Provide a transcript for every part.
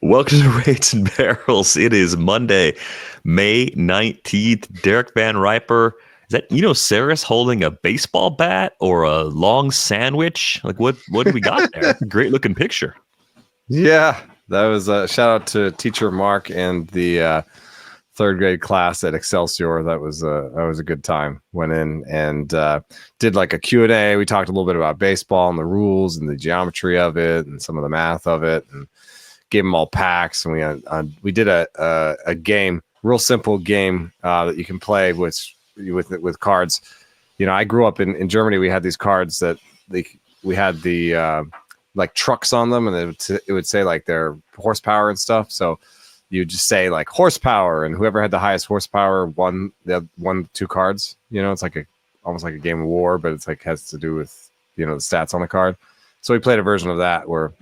Welcome to Rates and Barrels. It is Monday, May 19th. Derek Van Riper. Is that Eno Saris holding a baseball bat or a long sandwich? Like what do we got there? Great looking picture. Yeah, that was a shout out to teacher Mark and the third grade class at Excelsior. That was a good time. Went in and did like a Q&A. We talked a little bit about baseball and the rules and the geometry of it and some of the math of it, and gave them all packs. And we did a game, real simple game that you can play with cards. You know, I grew up in Germany. We had these cards that we had the like trucks on them, and it would say like their horsepower and stuff. So you just say like horsepower, and whoever had the highest horsepower won the two cards. You know, it's like almost like a game of war, but it's like has to do with, you know, the stats on the card. So we played a version of that where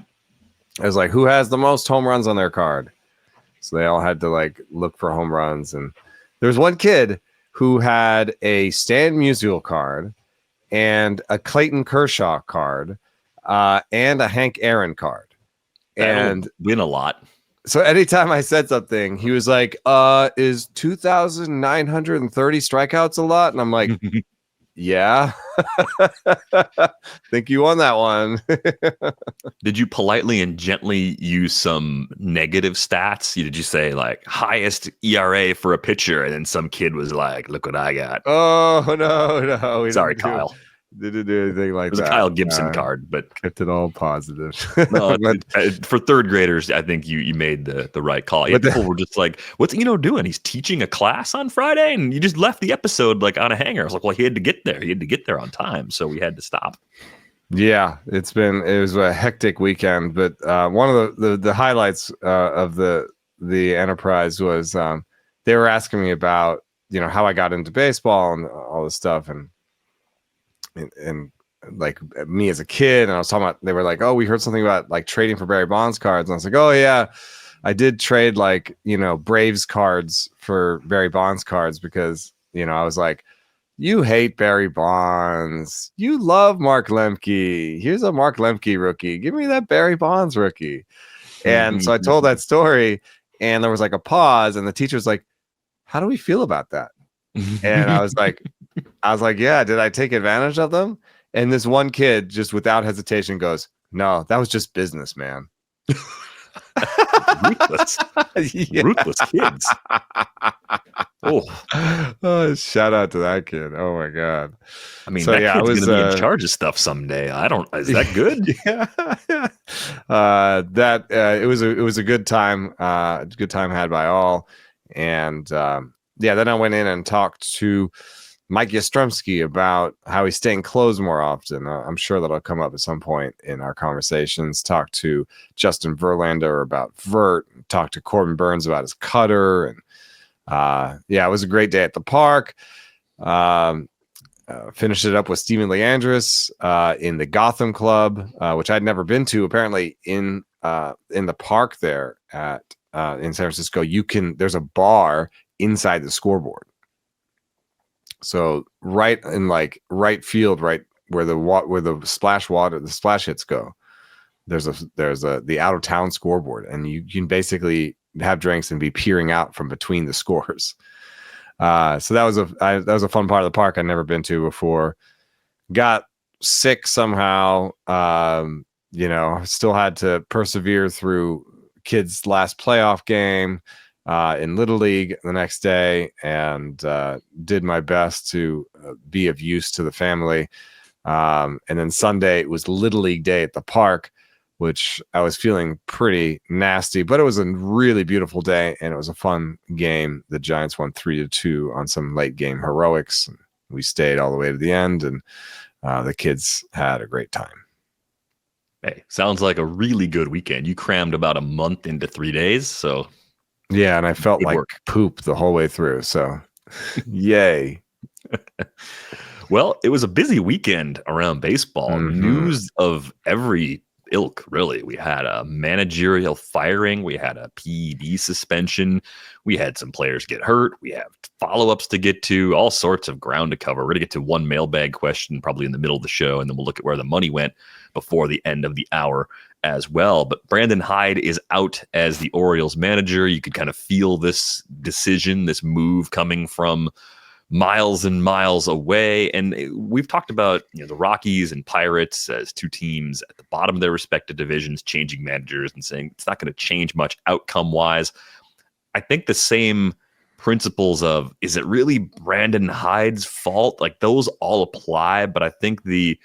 it was like, who has the most home runs on their card? So they all had to like look for home runs. And there's one kid who had a Stan Musial card and a Clayton Kershaw card and a Hank Aaron card. And win a lot. So anytime I said something, he was like, is 2,930 strikeouts a lot? And I'm like, yeah, think you won that one. Did you politely and gently use some negative stats? Did you say like highest ERA for a pitcher? And then some kid was like, look what I got. Oh, no. Sorry, Kyle. Didn't do anything like that. It was a Kyle Gibson card, but kept it all positive. No, for third graders, I think you made the right call. Yeah, people were just like, what's Eno doing? He's teaching a class on Friday, and you just left the episode like on a hanger. I was like, well, he had to get there. He had to get there on time, so we had to stop. Yeah, it was a hectic weekend, but one of the highlights of the enterprise was they were asking me about, you know, how I got into baseball and all this stuff, and like me as a kid, and I was talking about, they were like, oh, we heard something about like trading for Barry Bonds cards, and I was like, oh yeah, I did trade like, you know, Braves cards for Barry Bonds cards because, you know, I was like, you hate Barry Bonds, you love Mark Lemke, here's a Mark Lemke rookie, give me that Barry Bonds rookie. And so I told that story, and there was like a pause, and the teacher was like, how do we feel about that? And I was like, yeah, did I take advantage of them? And this one kid just without hesitation goes, no, that was just business, man. Ruthless. Yeah. Ruthless kids. Oh, shout out to that kid. Oh my God. I mean, so, that kid's gonna be in charge of stuff someday. Is that good? Yeah. It was a good time. Good time had by all. And then I went in and talked to Mike Yastrzemski about how he's staying closed more often. I'm sure that'll come up at some point in our conversations. Talked to Justin Verlander about vert. Talked to Corbin Burns about his cutter. And it was a great day at the park. Finished it up with Steven Leandris in the Gotham Club, which I'd never been to. Apparently in the park there in San Francisco, there's a bar inside the scoreboard. So right in like right field, right where the splash hits go, there's the out of town scoreboard, and you can basically have drinks and be peering out from between the scores. So that was a fun part of the park I'd never been to before. Got sick somehow. Still had to persevere through kids' last playoff game in Little League the next day, and did my best to be of use to the family. And then Sunday it was Little League day at the park, which I was feeling pretty nasty, but it was a really beautiful day, and it was a fun game. The Giants won 3-2 on some late game heroics. We stayed all the way to the end, and the kids had a great time. Hey, sounds like a really good weekend. You crammed about a month into 3 days, so... Yeah, and I felt like poop the whole way through, so yay. Well, it was a busy weekend around baseball. Mm-hmm. News of every ilk, really. We had a managerial firing. We had a PED suspension. We had some players get hurt. We have follow-ups to get to, all sorts of ground to cover. We're going to get to one mailbag question probably in the middle of the show, and then we'll look at where the money went before the end of the hour as well. But Brandon Hyde is out as the Orioles manager. You could kind of feel this decision, this move coming from miles and miles away. And we've talked about the Rockies and Pirates as two teams at the bottom of their respective divisions changing managers and saying it's not going to change much outcome-wise. I think the same principles of, is it really Brandon Hyde's fault? Like, those all apply, but I think the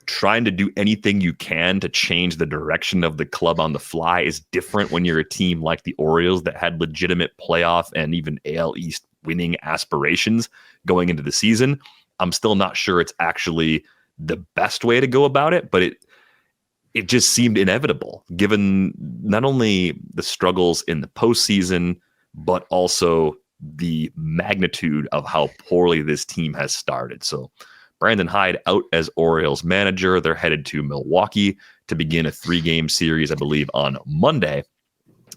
trying to do anything you can to change the direction of the club on the fly is different when you're a team like the Orioles that had legitimate playoff and even AL East winning aspirations going into the season. I'm still not sure it's actually the best way to go about it, but it just seemed inevitable given not only the struggles in the postseason, but also the magnitude of how poorly this team has started. So Brandon Hyde out as Orioles manager. They're headed to Milwaukee to begin a 3-game series, I believe, on Monday.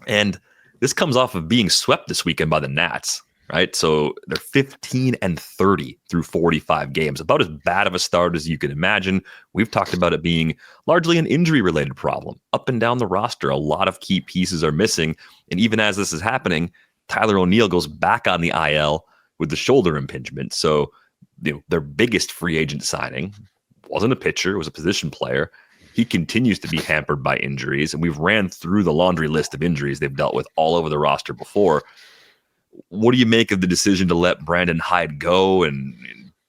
And this comes off of being swept this weekend by the Nats, right? So they're 15-30 through 45 games, about as bad of a start as you can imagine. We've talked about it being largely an injury-related problem. Up and down the roster, a lot of key pieces are missing. And even as this is happening, Tyler O'Neill goes back on the IL with the shoulder impingement. So their biggest free agent signing wasn't a pitcher, it was a position player. He continues to be hampered by injuries, and we've ran through the laundry list of injuries they've dealt with all over the roster before. What do you make of the decision to let Brandon Hyde go, and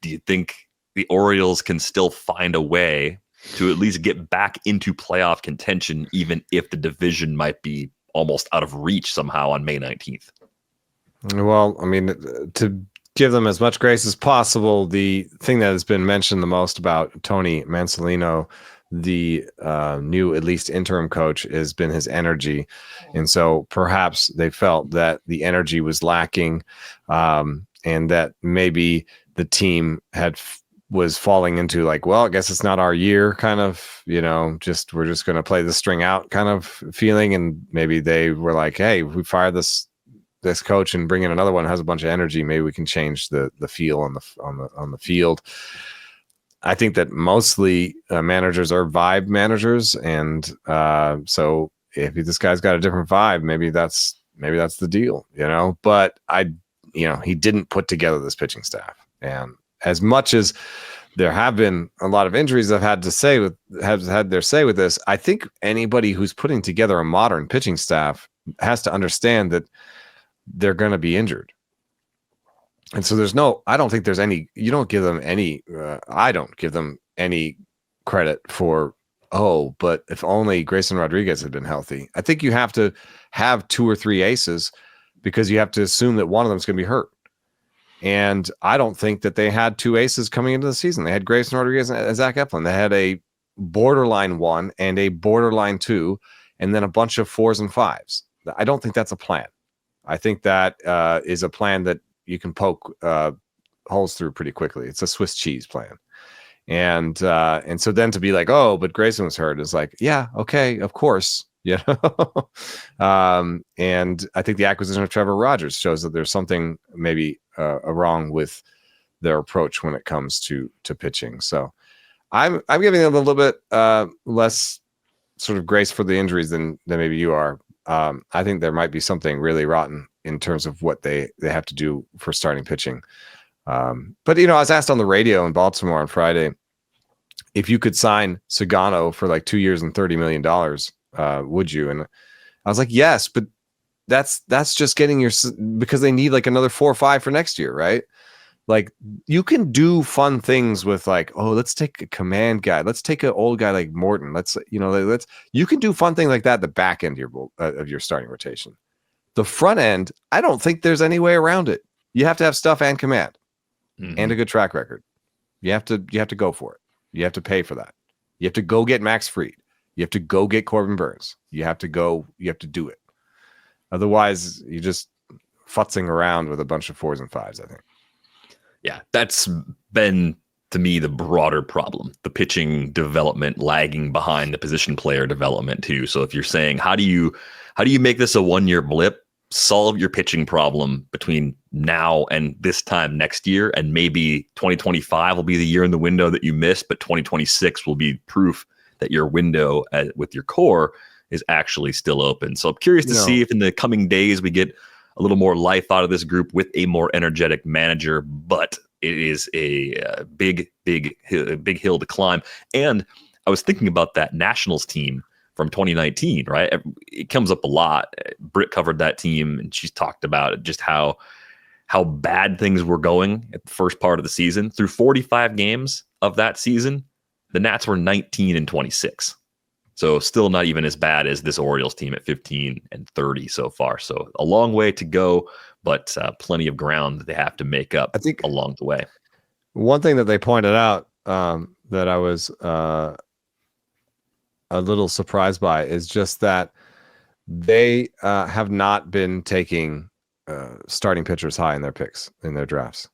do you think the Orioles can still find a way to at least get back into playoff contention, even if the division might be almost out of reach somehow on May 19th? Well, I mean, to give them as much grace as possible, the thing that has been mentioned the most about Tony Mansolino, the new, at least interim coach, has been his energy. And so perhaps they felt that the energy was lacking, and that maybe the team was falling into like, well, I guess it's not our year kind of, we're just going to play the string out kind of feeling. And maybe they were like, hey, if we fire this coach and bring in another one who has a bunch of energy, maybe we can change the feel on the field. I think that mostly managers are vibe managers, and so if this guy's got a different vibe, maybe that's the deal, But he didn't put together this pitching staff, and as much as there have been a lot of injuries that have had their say with this, I think anybody who's putting together a modern pitching staff has to understand that they're going to be injured. And so I don't think there's any, I don't give them any credit for, but if only Grayson Rodriguez had been healthy. I think you have to have 2 or 3 aces because you have to assume that one of them is going to be hurt. And I don't think that they had 2 aces coming into the season. They had Grayson Rodriguez and Zach Eflin. They had a borderline 1 and a borderline 2, and then a bunch of 4s and 5s. I don't think that's a plan. I think that is a plan that you can poke holes through pretty quickly. It's a Swiss cheese plan. And so then to be like, but Grayson was hurt, is like, yeah, okay, of course. And I think the acquisition of Trevor Rogers shows that there's something maybe wrong with their approach when it comes to pitching. So I'm giving them a little bit less sort of grace for the injuries than maybe you are. I think there might be something really rotten in terms of what they have to do for starting pitching. But I was asked on the radio in Baltimore on Friday if you could sign Sagano for like 2 years and $30 million, would you? And I was like, yes, but that's just getting because they need like another 4 or 5 for next year, right? Like, you can do fun things with like, let's take a command guy. Let's take an old guy like Morton. You can do fun things like that at the back end of your starting rotation. The front end, I don't think there's any way around it. You have to have stuff and command and a good track record. You have to go for it. You have to pay for that. You have to go get Max Fried. You have to go get Corbin Burns. You have to do it. Otherwise, you're just futzing around with a bunch of 4s and 5s, I think. Yeah, that's been, to me, the broader problem. The pitching development lagging behind the position player development too. So if you're saying, how do you make this a 1-year blip, solve your pitching problem between now and this time next year, and maybe 2025 will be the year in the window that you missed, but 2026 will be proof that your window with your core is actually still open. So I'm curious to see if in the coming days we get a little more life out of this group with a more energetic manager, but it is a big hill to climb. And I was thinking about that Nationals team from 2019, right? It comes up a lot. Britt covered that team, and she's talked about just how bad things were going at the first part of the season. Through 45 games of that season, the Nats were 19-26. So still not even as bad as this Orioles team at 15-30 so far. So a long way to go, but plenty of ground that they have to make up, I think, along the way. One thing that they pointed out that I was a little surprised by is just that they have not been taking starting pitchers high in their picks, in their drafts.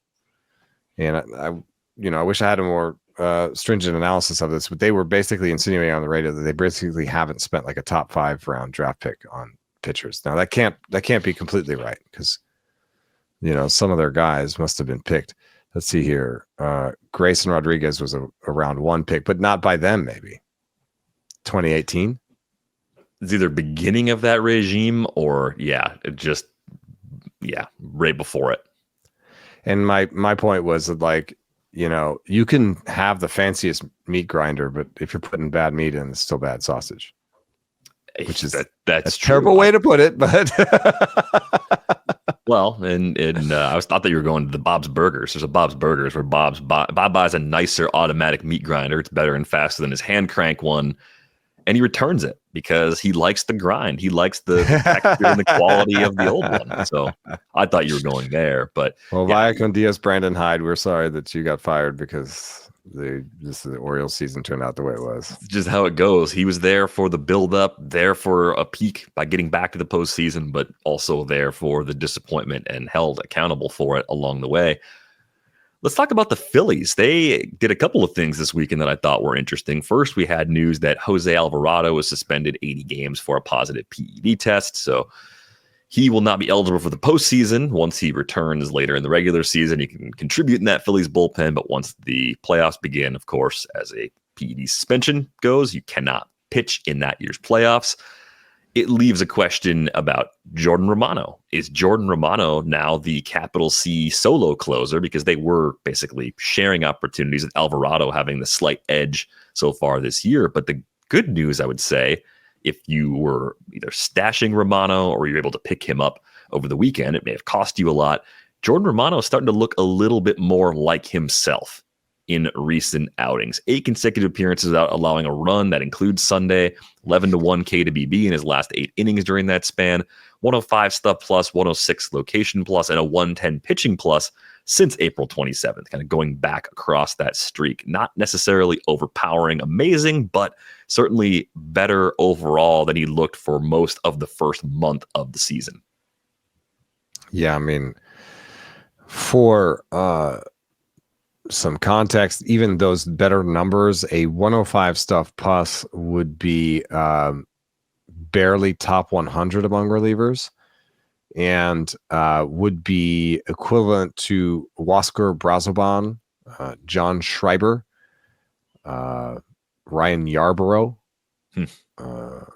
And I wish I had a more stringent analysis of this, but they were basically insinuating on the radio that they basically haven't spent like a top 5 round draft pick on pitchers. Now that can't be completely right, because some of their guys must have been picked. Let's see here. Grayson Rodriguez was a round 1 pick, but not by them. Maybe 2018. It's either beginning of that regime or right before it. And my point was that, like, you can have the fanciest meat grinder, but if you're putting bad meat in, it's still bad sausage. Which is that's a terrible way to put it, but well, and I thought that you were going to the Bob's Burgers. There's a Bob's Burgers where Bob buys a nicer automatic meat grinder. It's better and faster than his hand crank one, and he returns it because he likes the grind. He likes the texture and the quality of the old one. So I thought you were going there, but via con Dios, Brandon Hyde, we're sorry that you got fired because the Orioles season turned out the way it was. Just how it goes. He was there for the build-up, there for a peak by getting back to the postseason, but also there for the disappointment and held accountable for it along the way. Let's talk about the Phillies. They did a couple of things this weekend that I thought were interesting. First, we had news that José Alvarado was suspended 80 games for a positive PED test, so he will not be eligible for the postseason. Once he returns later in the regular season, he can contribute in that Phillies bullpen, but once the playoffs begin, of course, as a PED suspension goes, you cannot pitch in that year's playoffs. It leaves a question about Jordan Romano. Is Jordan Romano now the capital C solo closer? Because they were basically sharing opportunities with Alvarado having the slight edge so far this year. But the good news, I would say, if you were either stashing Romano or you're able to pick him up over the weekend, it may have cost you a lot. Jordan Romano is starting to look a little bit more like himself in recent outings. 8 consecutive appearances without allowing a run. That includes Sunday, 11-1 K to BB in his last 8 innings during that span, 105 stuff plus, 106 location plus, and a 110 pitching plus since April 27th, kind of going back across that streak. Not necessarily overpowering amazing, but certainly better overall than he looked for most of the first month of the season. Yeah, I mean, for some context, even those better numbers, a 105 stuff plus would be barely top 100 among relievers, and would be equivalent to Wasker Brazoban, John Schreiber, Ryan Yarborough,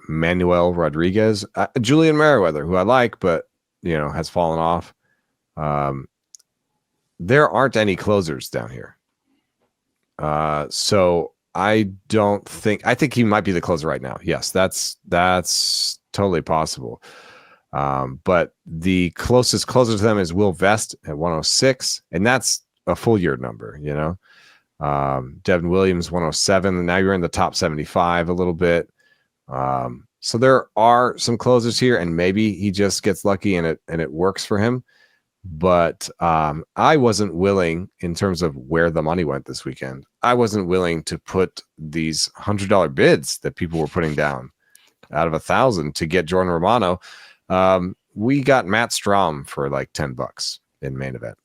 Manuel Rodriguez, Julian Merriweather, who I like, but has fallen off. There aren't any closers down here. So I think he might be the closer right now. Yes, that's totally possible. But the closest closer to them is Will Vest at 106, and that's a full year number, Devin Williams, 107, and now you're in the top 75 a little bit. So there are some closers here, and maybe he just gets lucky and it works for him. But I wasn't willing, in terms of where the money went this weekend, I wasn't willing to put these $100 bids that people were putting down out of 1,000 to get Jordan Romano. We got Matt Strom for like $10 in main event.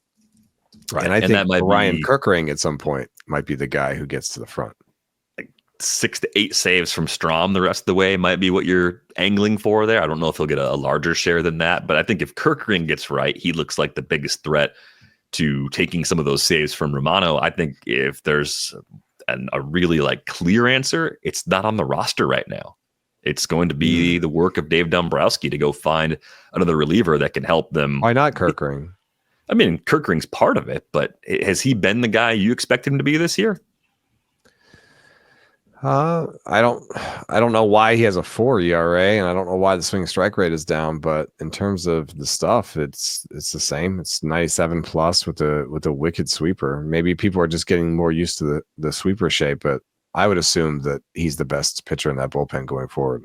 Right. And I think that Ryan Kirkering at some point might be the guy who gets to the front. 6 to 8 saves from Strom the rest of the way might be what you're angling for there. I don't know if he'll get a larger share than that, but I think if Kirkering gets right, he looks like the biggest threat to taking some of those saves from Romano. I think if there's a really like clear answer, it's not on the roster right now. It's going to be the work of Dave Dombrowski to go find another reliever that can help them. Why not Kirkering? I mean, Kirkering's part of it, but has he been the guy you expect him to be this year? I don't know why he has a 4 ERA, and I don't know why the swing strike rate is down. But in terms of the stuff, it's the same. It's 97 plus with a wicked sweeper. Maybe people are just getting more used to the sweeper shape, but I would assume that he's the best pitcher in that bullpen going forward.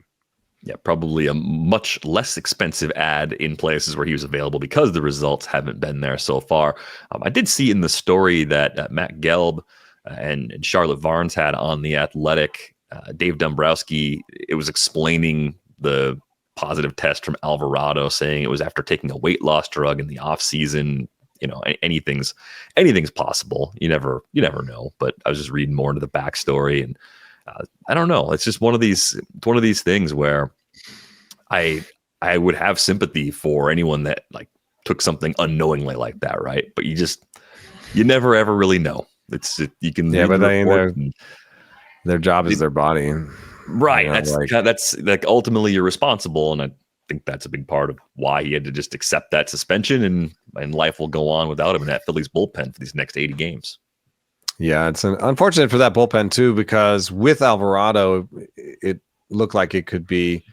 Yeah, probably a much less expensive ad in places where he was available because the results haven't been there so far. I did see in the story that Matt Gelb and Charlotte Varnes had on The Athletic, Dave Dombrowski, it was explaining the positive test from Alvarado, saying it was after taking a weight loss drug in the off season. You know, anything's possible. You never know. But I was just reading more into the backstory, and I don't know. It's just one of these things where I would have sympathy for anyone that like took something unknowingly like that, right? But you never ever really know. You can but their job is their body, right? That's like ultimately you're responsible, and I think that's a big part of why he had to just accept that suspension, and life will go on without him in that Phillies bullpen for these next 80 games. Yeah, it's unfortunate for that bullpen too, because with Alvarado, it looked like it could be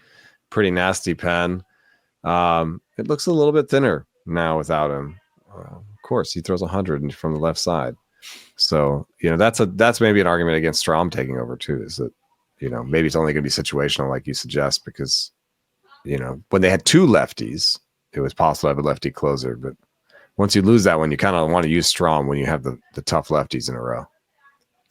pretty nasty pen. It looks a little bit thinner now without him. Of course, he throws 100 from the left side. So, that's maybe an argument against Strom taking over too, is that, maybe it's only going to be situational like you suggest, because, when they had 2 lefties, it was possible to have a lefty closer. But once you lose that one, you kind of want to use Strom when you have the tough lefties in a row.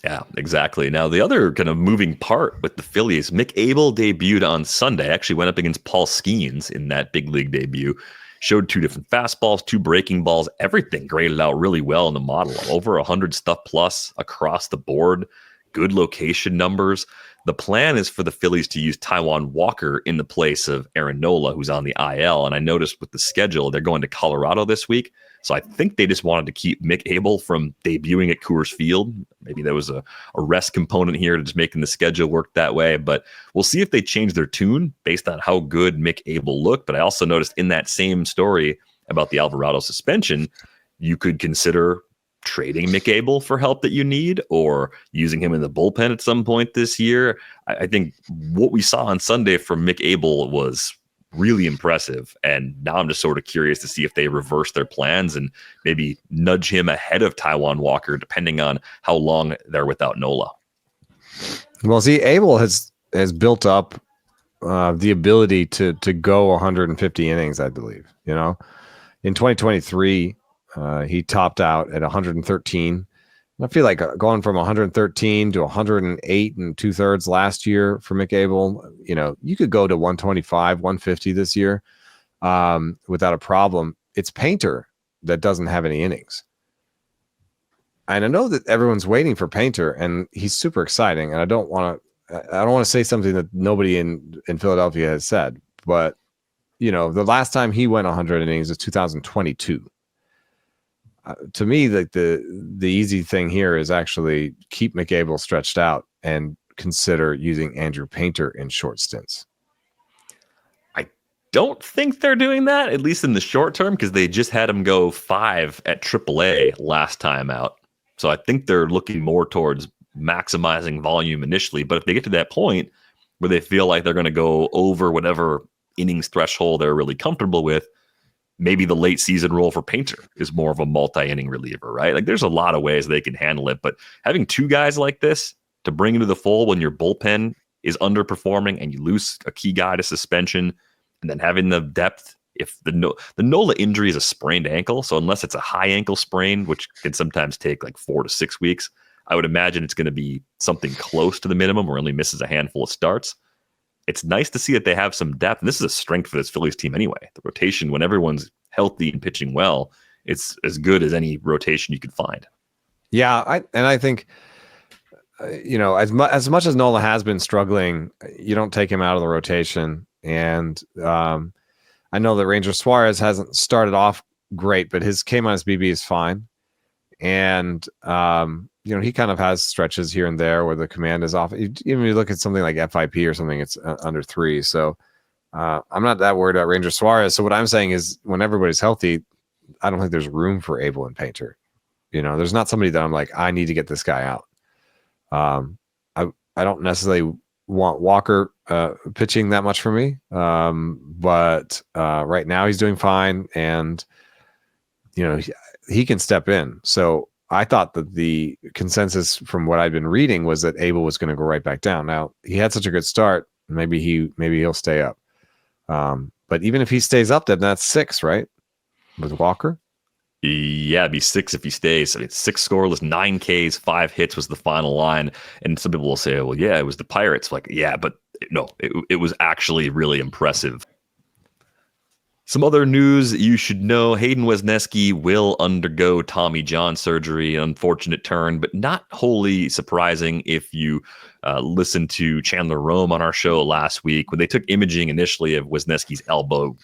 Yeah, exactly. Now, the other kind of moving part with the Phillies, Mick Able debuted on Sunday, actually went up against Paul Skeens in that big league debut. Showed 2 different fastballs, 2 breaking balls, everything graded out really well in the model. Over 100 stuff plus across the board, good location numbers. The plan is for the Phillies to use Taijuan Walker in the place of Aaron Nola, who's on the IL. And I noticed with the schedule, they're going to Colorado this week. So I think they just wanted to keep Mick Able from debuting at Coors Field. Maybe there was a rest component here to just making the schedule work that way. But we'll see if they change their tune based on how good Mick Able looked. But I also noticed in that same story about the Alvarado suspension, you could consider trading Mick Able for help that you need, or using him in the bullpen at some point this year. I think what we saw on Sunday from Mick Able was really impressive. And now I'm just sort of curious to see if they reverse their plans and maybe nudge him ahead of Taijuan Walker, depending on how long they're without Nola. Well, see, Abel has built up the ability to go 150 innings, I believe. In 2023, he topped out at 113. I feel like going from 113 to 108 and 2/3 last year for Mick Able, you could go to 125, 150 this year without a problem. It's Painter that doesn't have any innings. And I know that everyone's waiting for Painter, and he's super exciting. And I don't want to say something that nobody in Philadelphia has said, but the last time he went 100 innings was 2022. To me, the easy thing here is actually keep Mick Able stretched out and consider using Andrew Painter in short stints. I don't think they're doing that, at least in the short term, because they just had him go 5 at AAA last time out. So I think they're looking more towards maximizing volume initially. But if they get to that point where they feel like they're going to go over whatever innings threshold they're really comfortable with, maybe the late season role for Painter is more of a multi-inning reliever, right? Like there's a lot of ways they can handle it, but having 2 guys like this to bring into the fold when your bullpen is underperforming and you lose a key guy to suspension, and then having the depth, if the Nola injury is a sprained ankle, so unless it's a high ankle sprain, which can sometimes take like 4 to 6 weeks, I would imagine it's going to be something close to the minimum or only misses a handful of starts. It's nice to see that they have some depth. And this is a strength for this Phillies team anyway. The rotation, when everyone's healthy and pitching well, it's as good as any rotation you could find. Yeah, I think, as much as Nola has been struggling, you don't take him out of the rotation. And I know that Ranger Suarez hasn't started off great, but his K-BB is fine. And he kind of has stretches here and there where the command is off. Even if you look at something like FIP or something, it's under 3. So I'm not that worried about Ranger Suarez. So what I'm saying is, when everybody's healthy, I don't think there's room for Abel and Painter. There's not somebody that I'm like, I need to get this guy out. I don't necessarily want Walker pitching that much for me, but right now he's doing fine, and he can step in. So I thought that the consensus from what I'd been reading was that Abel was going to go right back down. Now, he had such a good start, maybe he'll stay up. But even if he stays up, then that's 6, right? With Walker? Yeah, it'd be 6 if he stays. I mean, 6 scoreless, 9 Ks, 5 hits was the final line. And some people will say, well, yeah, it was the Pirates. Like, yeah, but no, it was actually really impressive. Some other news you should know: Hayden Wesneski will undergo Tommy John surgery. An unfortunate turn, but not wholly surprising if you listened to Chandler Rome on our show last week. When they took imaging initially of Wesneski's elbow,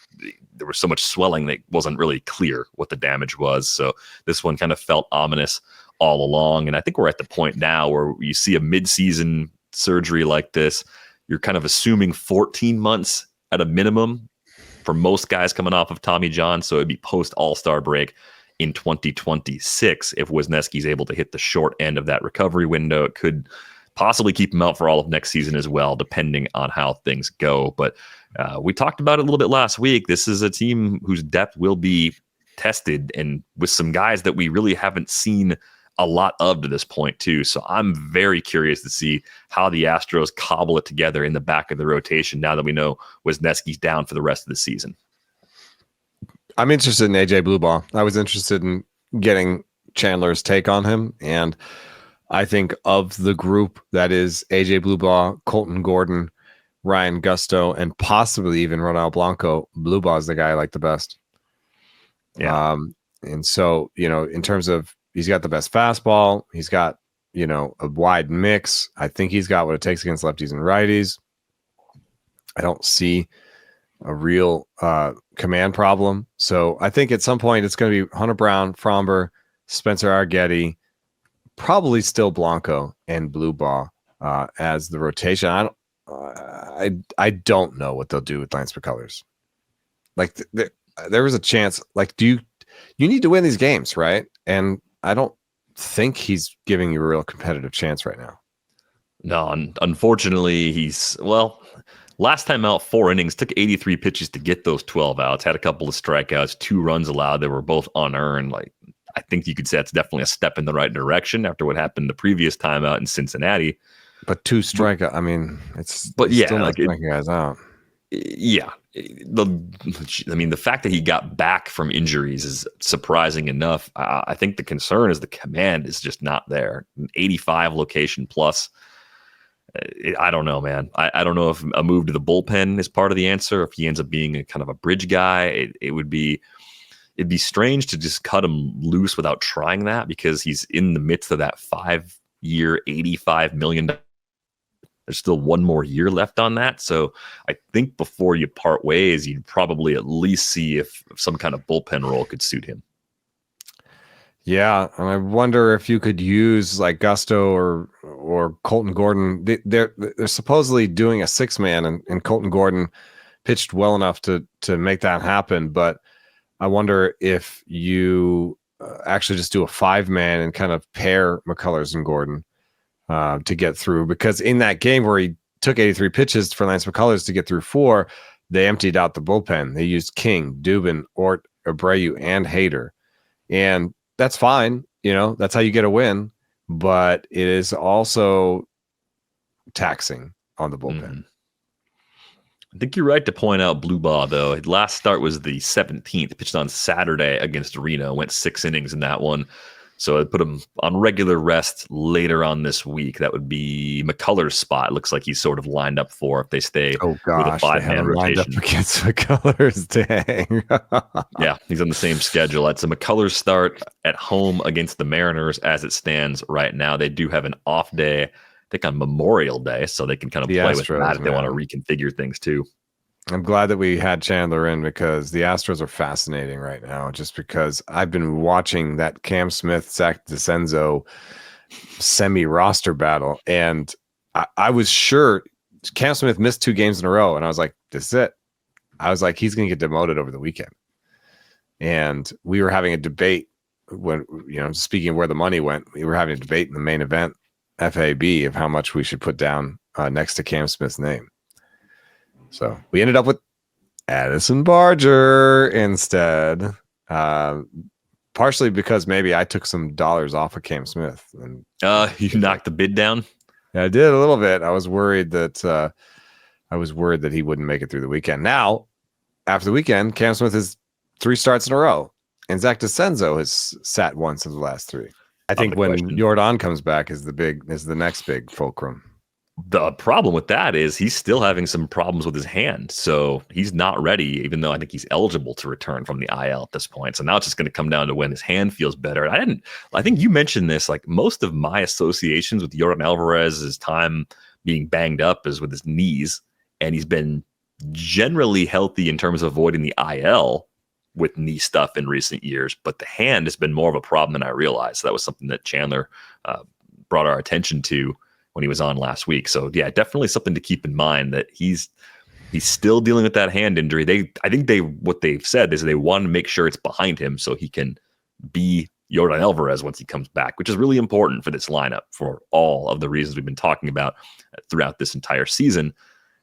there was so much swelling that it wasn't really clear what the damage was. So this one kind of felt ominous all along. And I think we're at the point now where you see a midseason surgery like this, you're kind of assuming 14 months at a minimum for most guys coming off of Tommy John. So it'd be post All-Star break in 2026 if Wesneski's able to hit the short end of that recovery window. It could possibly keep him out for all of next season as well, depending on how things go. But we talked about it a little bit last week. This is a team whose depth will be tested, and with some guys that we really haven't seen a lot of to this point too. So I'm very curious to see how the Astros cobble it together in the back of the rotation now that we know Wesneski's down for the rest of the season. I'm interested in AJ Blueball. I was interested in getting Chandler's take on him, and I think of the group that is AJ Blueball, Colton Gordon, Ryan Gusto, and possibly even Ronald Blanco, Blueball is the guy I like the best. Yeah. And so, in terms of, he's got the best fastball. He's got, a wide mix. I think he's got what it takes against lefties and righties. I don't see a real command problem. So I think at some point it's going to be Hunter Brown, Fromber, Spencer Arguetti, probably still Blanco and Blueball as the rotation. I don't know what they'll do with Lance McCullers. Like there was a chance. Like, you need to win these games, right? And I don't think he's giving you a real competitive chance right now. No, unfortunately, last time out, 4 innings, took 83 pitches to get those 12 outs, had a couple of strikeouts, 2 runs allowed. They were both unearned. Like, I think you could say that's definitely a step in the right direction after what happened the previous time out in Cincinnati. But 2 strikeouts, I mean, still not striking guys out. Yeah. The fact that he got back from injuries is surprising enough. I think the concern is the command is just not there. 85 location plus. I don't know, man. I don't know if a move to the bullpen is part of the answer. If he ends up being a kind of a bridge guy, it'd be strange to just cut him loose without trying that, because he's in the midst of that 5-year, $85 million. There's still 1 more year left on that. So I think before you part ways, you'd probably at least see if some kind of bullpen role could suit him. Yeah, and I wonder if you could use like Gusto or Colton Gordon. They're supposedly doing a 6-man, and Colton Gordon pitched well enough to make that happen. But I wonder if you actually just do a 5-man and kind of pair McCullers and Gordon to get through. Because in that game where he took 83 pitches for Lance McCullers to get through 4, they emptied out the bullpen. They used King, Dubin, Ort, Abreu, and Hayter. And that's fine. That's how you get a win. But it is also taxing on the bullpen. Mm-hmm. I think you're right to point out Blueball, though. His last start was the 17th, pitched on Saturday against Reno, went 6 innings in that one. So I put him on regular rest later on this week. That would be McCullers' spot. It looks like he's sort of lined up for if they stay with a 5-man rotation. Lined up against McCullers, dang. Yeah, he's on the same schedule. That's a McCullers start at home against the Mariners as it stands right now. They do have an off day, I think on Memorial Day, so they can kind of play with that if they want to reconfigure things too. I'm glad that we had Chandler in because the Astros are fascinating right now. Just because I've been watching that Cam Smith, Zach DeCenzo semi-roster battle, and I was sure Cam Smith missed 2 games in a row, and I was like, "This is it." I was like, "He's going to get demoted over the weekend." And we were having a debate when, speaking of where the money went, we were having a debate in the main event FAB of how much we should put down next to Cam Smith's name. So we ended up with Addison Barger instead, partially because maybe I took some dollars off of Cam Smith. And you knocked the bid down? Yeah, I did a little bit. I was worried that he wouldn't make it through the weekend. Now, after the weekend, Cam Smith is 3 starts in a row, and Zach DeCenzo has sat once of the last 3. I think when Jordan comes back is the next big fulcrum. The problem with that is he's still having some problems with his hand. So he's not ready, even though I think he's eligible to return from the IL at this point. So now it's just going to come down to when his hand feels better. I think you mentioned this, like most of my associations with Jordan Alvarez's time being banged up is with his knees. And he's been generally healthy in terms of avoiding the IL with knee stuff in recent years. But the hand has been more of a problem than I realized. So that was something that Chandler brought our attention to when he was on last week. So yeah, definitely something to keep in mind that he's still dealing with that hand injury. What they've said is they want to make sure it's behind him so he can be Jordan Alvarez once he comes back, which is really important for this lineup for all of the reasons we've been talking about throughout this entire season.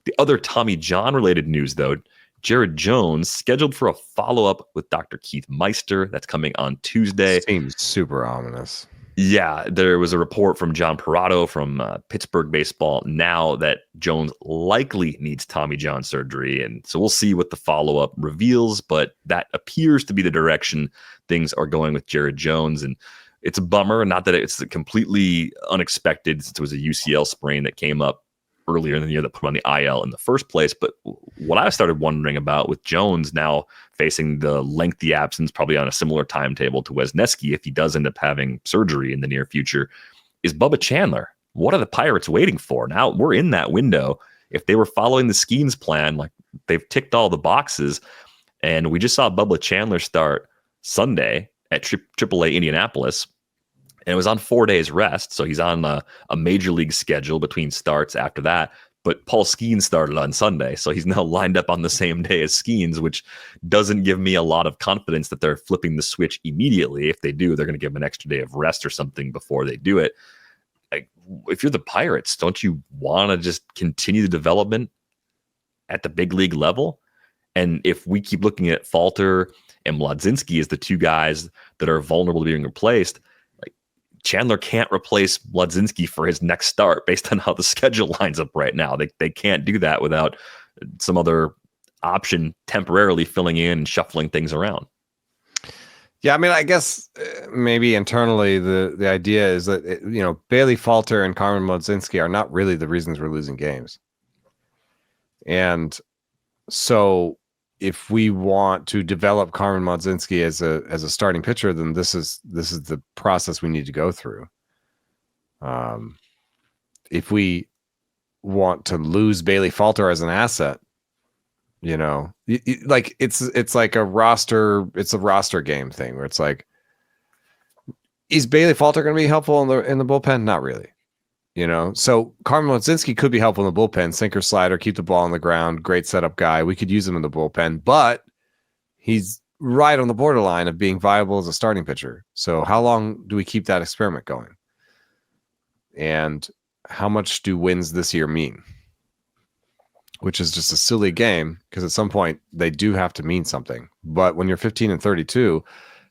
The other Tommy John related news though, Jared Jones scheduled for a follow-up with Dr. Keith Meister. That's coming on Tuesday. Seems super ominous. Yeah, there was a report from John Parado from Pittsburgh Baseball now that Jones likely needs Tommy John surgery. And so we'll see what the follow-up reveals, but that appears to be the direction things are going with Jared Jones. And it's a bummer, not that it's completely unexpected since it was a UCL sprain that came up earlier in the year that put him on the IL in the first place. But what I started wondering about with Jones now facing the lengthy absence, probably on a similar timetable to Wesneski, if he does end up having surgery in the near future, is Bubba Chandler. What are the Pirates waiting for? Now we're in that window. If they were following the Skeens plan, like they've ticked all the boxes, and we just saw Bubba Chandler start Sunday at AAA Indianapolis, and it was on 4 days rest. So he's on a major league schedule between starts after that. But Paul Skeens started on Sunday. So he's now lined up on the same day as Skeens, which doesn't give me a lot of confidence that they're flipping the switch immediately. If they do, they're going to give him an extra day of rest or something before they do it. Like, if you're the Pirates, don't you want to just continue the development at the big league level? And if we keep looking at Falter and Mlodzinski as the 2 guys that are vulnerable to being replaced, Chandler can't replace Mlodzinski for his next start based on how the schedule lines up right now. They can't do that without some other option temporarily filling in and shuffling things around. Yeah, I mean, I guess maybe internally the idea is that, Bailey Falter and Carmen Mlodzinski are not really the reasons we're losing games. And so if we want to develop Carmen Mlodzinski as a starting pitcher, then this is the process we need to go through. If we want to lose Bailey Falter as an asset, like it's like a roster game thing where it's like, is Bailey Falter going to be helpful in the bullpen? Not really. So Carmen Mlodzinski could be helpful in the bullpen, sinker slider, keep the ball on the ground, great setup guy. We could use him in the bullpen, but he's right on the borderline of being viable as a starting pitcher. So how long do we keep that experiment going? And how much do wins this year mean? Which is just a silly game because at some point they do have to mean something. But when you're 15-32,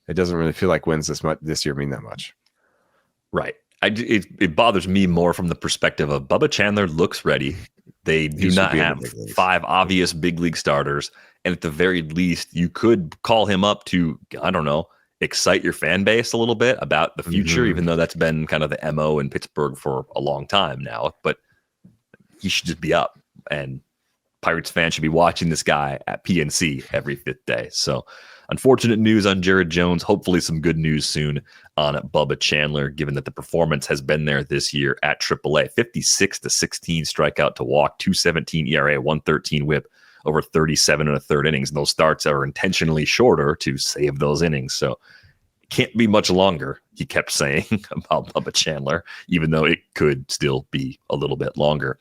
it doesn't really feel like wins this year mean that much. Right. It bothers me more from the perspective of Bubba Chandler looks ready. They do not have 5 obvious big league starters. And at the very least, you could call him up to, I don't know, excite your fan base a little bit about the future, even though that's been kind of the MO in Pittsburgh for a long time now. But he should just be up. And Pirates fans should be watching this guy at PNC every 5th day. So unfortunate news on Jared Jones. Hopefully some good news soon on Bubba Chandler, given that the performance has been there this year at AAA. 56-16 strikeout to walk, 2.17 ERA, 1.13 whip over 37 and a third innings. And those starts are intentionally shorter to save those innings. So it can't be much longer, he kept saying about Bubba Chandler, even though it could still be a little bit longer.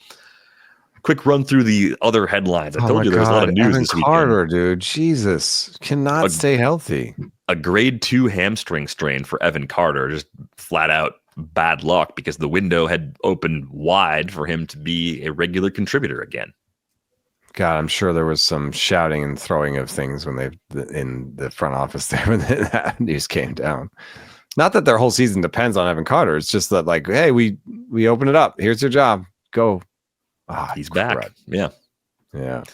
Quick run through the other headlines. I told you there was a lot of news Evan this Carter, weekend. dude, Jesus, cannot stay healthy. A grade 2 hamstring strain for Evan Carter, just flat out bad luck because the window had opened wide for him to be a regular contributor again. God, I'm sure there was some shouting and throwing of things when in the front office there when that news came down. Not that their whole season depends on Evan Carter. It's just that, like, hey, we open it up. Here's your job. Go. He's back. Yeah. Yeah.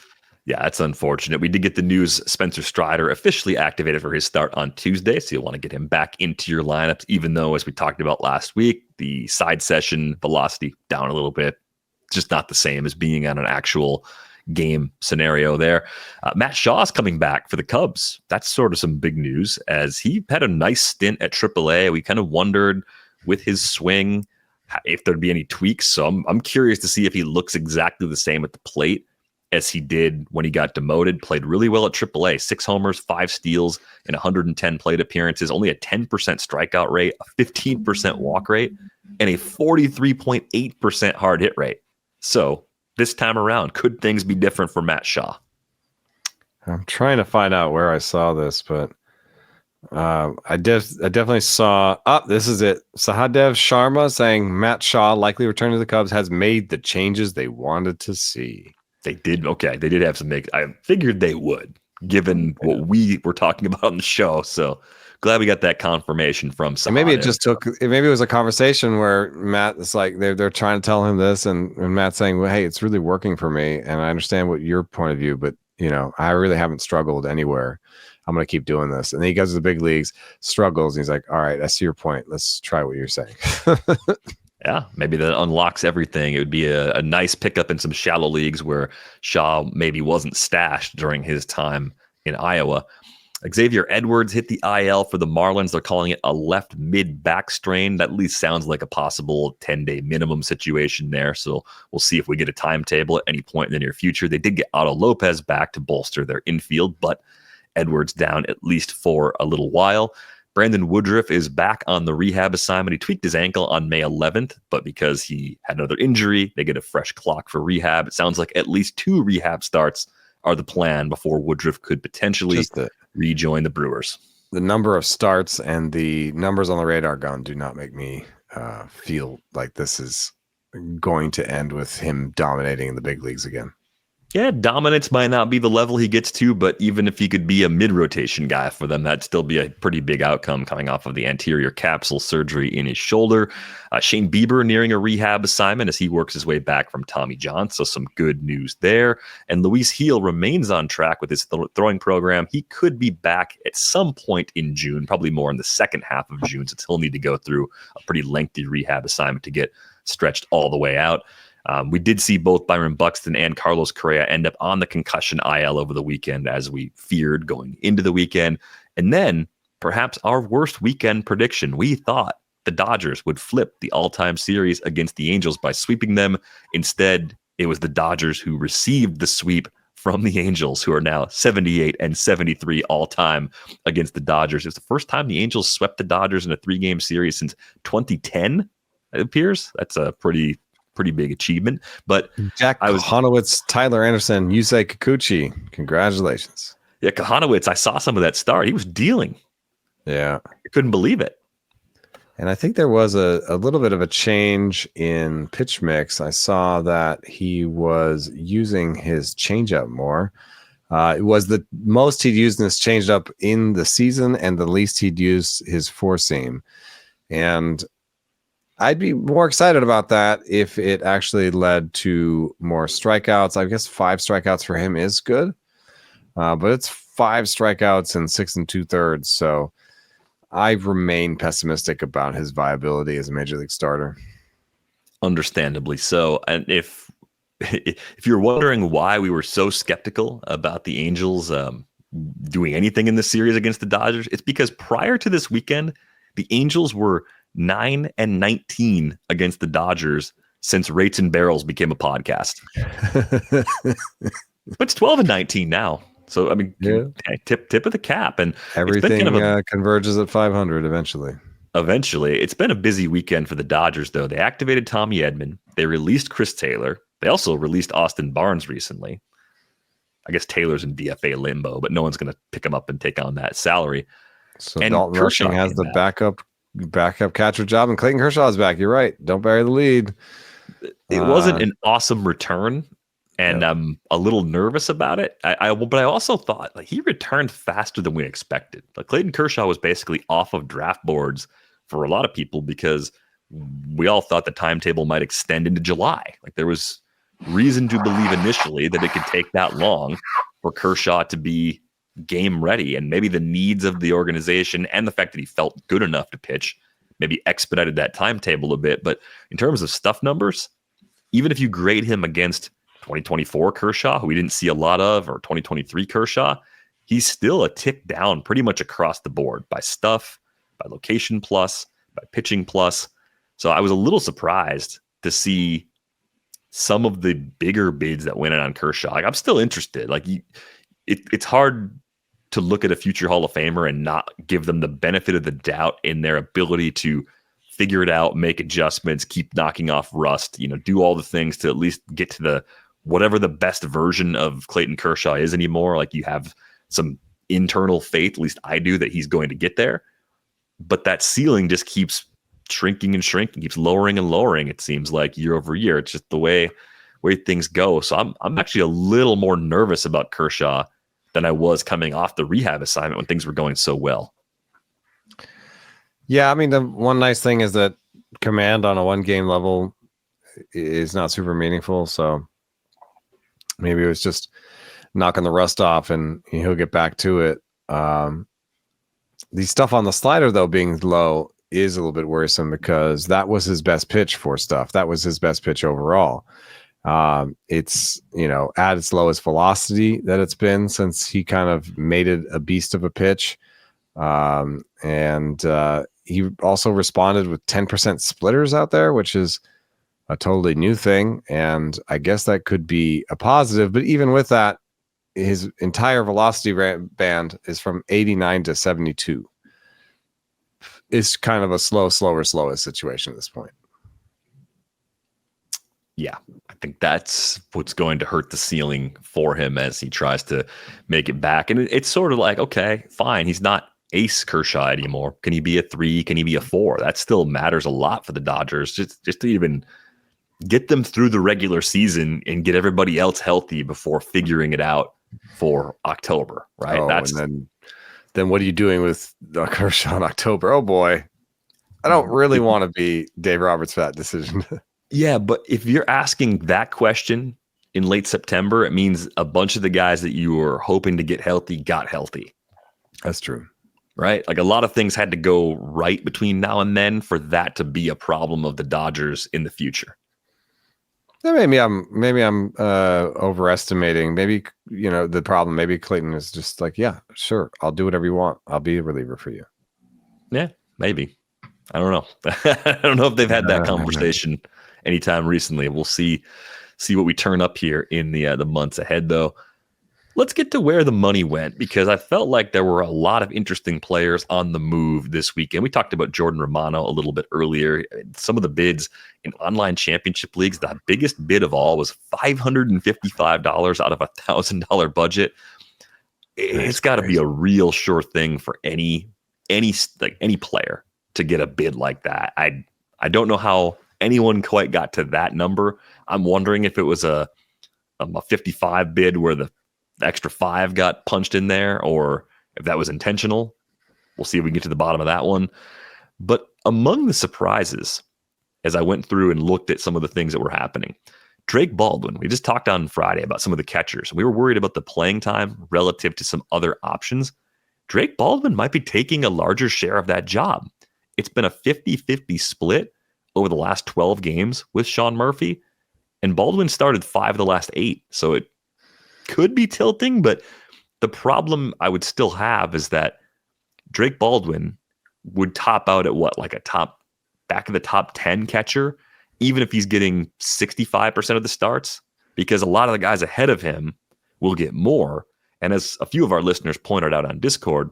Yeah, that's unfortunate. We did get the news Spencer Strider officially activated for his start on Tuesday, so you'll want to get him back into your lineups, even though, as we talked about last week, the side session velocity down a little bit. Just not the same as being on an actual game scenario there. Matt Shaw's coming back for the Cubs. That's sort of some big news, as he had a nice stint at AAA. We kind of wondered with his swing if there'd be any tweaks. So I'm curious to see if he looks exactly the same at the plate as he did when he got demoted. Played really well at AAA, 6 homers, 5 steals in 110 plate appearances, only a 10% strikeout rate, a 15% walk rate, and a 43.8% hard hit rate. So this time around, could things be different for Matt Shaw? I'm trying to find out where I saw this, but I definitely saw. This is it. Sahadev Sharma saying Matt Shaw likely return to the Cubs has made the changes they wanted to see. They did. Okay, they did have some I figured they would, given what we were talking about on the show. So glad we got that confirmation from Sahadev. Maybe it just took. Maybe it was a conversation where Matt is like they're trying to tell him this, and Matt's saying, "Well, hey, it's really working for me, and I understand what your point of view, but I really haven't struggled anywhere. I'm going to keep doing this." And then he goes to the big leagues, struggles, and he's like, all right, I see your point. Let's try what you're saying. Yeah, maybe that unlocks everything. It would be a nice pickup in some shallow leagues where Shaw maybe wasn't stashed during his time in Iowa. Xavier Edwards hit the IL for the Marlins. They're calling it a left mid-back strain. That at least sounds like a possible 10-day minimum situation there. So we'll see if we get a timetable at any point in the near future. They did get Otto Lopez back to bolster their infield, but Edwards down at least for a little while. Brandon Woodruff is back on the rehab assignment. He tweaked his ankle on May 11th, but because he had another injury, they get a fresh clock for rehab. It sounds like at least 2 rehab starts are the plan before Woodruff could potentially rejoin the Brewers. The number of starts and the numbers on the radar gun do not make me feel like this is going to end with him dominating in the big leagues again. Yeah, dominance might not be the level he gets to, but even if he could be a mid-rotation guy for them, that'd still be a pretty big outcome coming off of the anterior capsule surgery in his shoulder. Shane Bieber nearing a rehab assignment as he works his way back from Tommy John, so some good news there. And Luis Gil remains on track with his throwing program. He could be back at some point in June, probably more in the second half of June, since he'll need to go through a pretty lengthy rehab assignment to get stretched all the way out. We did see both Byron Buxton and Carlos Correa end up on the concussion IL over the weekend, as we feared going into the weekend. And then perhaps our worst weekend prediction. We thought the Dodgers would flip the all-time series against the Angels by sweeping them. Instead, it was the Dodgers who received the sweep from the Angels, who are now 78 and 73 all-time against the Dodgers. It's the first time the Angels swept the Dodgers in a 3-game series since 2010, it appears. That's a pretty big achievement. But Jack Hanowitz, Tyler Anderson, Yusei Kikuchi, congratulations. Yeah, Kahanowitz, I saw some of that start. He was dealing. Yeah. I couldn't believe it. And I think there was a little bit of a change in pitch mix. I saw that he was using his changeup more. It was the most he'd used in his changeup in the season and the least he'd used his four seam. And I'd be more excited about that if it actually led to more strikeouts. I guess 5 strikeouts for him is good, but it's 5 strikeouts and 6 2/3. So I remain pessimistic about his viability as a major league starter. Understandably so. And if you're wondering why we were so skeptical about the Angels doing anything in this series against the Dodgers, it's because prior to this weekend, the Angels were 9-19 against the Dodgers since Rates and Barrels became a podcast. But it's 12-19 now. So, I mean, Yeah. tip of the cap. And Everything it's been kind of converges at 500 eventually. eventually. It's been a busy weekend for the Dodgers, though. They activated Tommy Edman. They released Chris Taylor. They also released Austin Barnes recently. I guess Taylor's in DFA limbo, but no one's going to pick him up and take on that salary. So and Dalton Kershaw Rushing has the back. backup catcher job, and Clayton Kershaw's back. You're right. Don't bury the lead. It wasn't an awesome return, and I'm a little nervous about it. But I also thought like he returned faster than we expected. Like Clayton Kershaw was basically off of draft boards for a lot of people because we all thought the timetable might extend into July. Like there was reason to believe initially that it could take that long for Kershaw to be game ready, and maybe the needs of the organization and the fact that he felt good enough to pitch maybe expedited that timetable a bit. But in terms of stuff numbers, even if you grade him against 2024 Kershaw, who we didn't see a lot of, or 2023 Kershaw, he's still a tick down pretty much across the board by stuff, by location plus, by pitching plus. So I was a little surprised to see some of the bigger bids that went in on Kershaw. Like I'm still interested. Like it's hard to look at a future Hall of Famer and not give them the benefit of the doubt in their ability to figure it out, make adjustments, keep knocking off rust, do all the things to at least get to the whatever the best version of Clayton Kershaw is anymore. Like you have some internal faith, at least I do, that he's going to get there. But that ceiling just keeps shrinking and shrinking, keeps lowering and lowering, it seems like year over year. It's just the way things go. So I'm actually a little more nervous about Kershaw than I was coming off the rehab assignment when things were going so well. Yeah, I mean, the one nice thing is that command on a one-game level is not super meaningful. So maybe it was just knocking the rust off and he'll get back to it. The stuff on the slider, though, being low is a little bit worrisome because that was his best pitch for stuff. That was his best pitch overall. It's, at its lowest velocity that it's been since he kind of made it a beast of a pitch. And he also responded with 10% splitters out there, which is a totally new thing. And I guess that could be a positive. But even with that, his entire velocity band is from 89 to 72. It's kind of a slowest situation at this point. Yeah, I think that's what's going to hurt the ceiling for him as he tries to make it back. And it's sort of like, okay, fine. He's not ace Kershaw anymore. Can he be a 3? Can he be a 4? That still matters a lot for the Dodgers. Just to even get them through the regular season and get everybody else healthy before figuring it out for October, right? And then what are you doing with Kershaw in October? Oh boy, I don't really want to be Dave Roberts for that decision. Yeah, but if you're asking that question in late September, it means a bunch of the guys that you were hoping to get healthy got healthy. That's true. Right? Like a lot of things had to go right between now and then for that to be a problem of the Dodgers in the future. Maybe I'm overestimating. Maybe, the problem. Maybe Clayton is just like, yeah, sure, I'll do whatever you want. I'll be a reliever for you. Yeah, maybe. I don't know. I don't know if they've had that conversation anytime recently. We'll see what we turn up here in the months ahead, though. Let's get to where the money went, because I felt like there were a lot of interesting players on the move this weekend. We talked about Jordan Romano a little bit earlier. Some of the bids in online championship leagues, the biggest bid of all was $555 out of a $1,000 budget. It's got to be a real sure thing for any player to get a bid like that. I don't know how anyone quite got to that number. I'm wondering if it was a 55 bid where the extra 5 got punched in there, or if that was intentional. We'll see if we can get to the bottom of that one. But among the surprises, as I went through and looked at some of the things that were happening, Drake Baldwin, we just talked on Friday about some of the catchers. We were worried about the playing time relative to some other options. Drake Baldwin might be taking a larger share of that job. It's been a 50-50 split over the last 12 games with Sean Murphy, and Baldwin started 5 of the last 8. So it could be tilting, but the problem I would still have is that Drake Baldwin would top out at what, like back of the top 10 catcher, even if he's getting 65% of the starts, because a lot of the guys ahead of him will get more. And as a few of our listeners pointed out on Discord,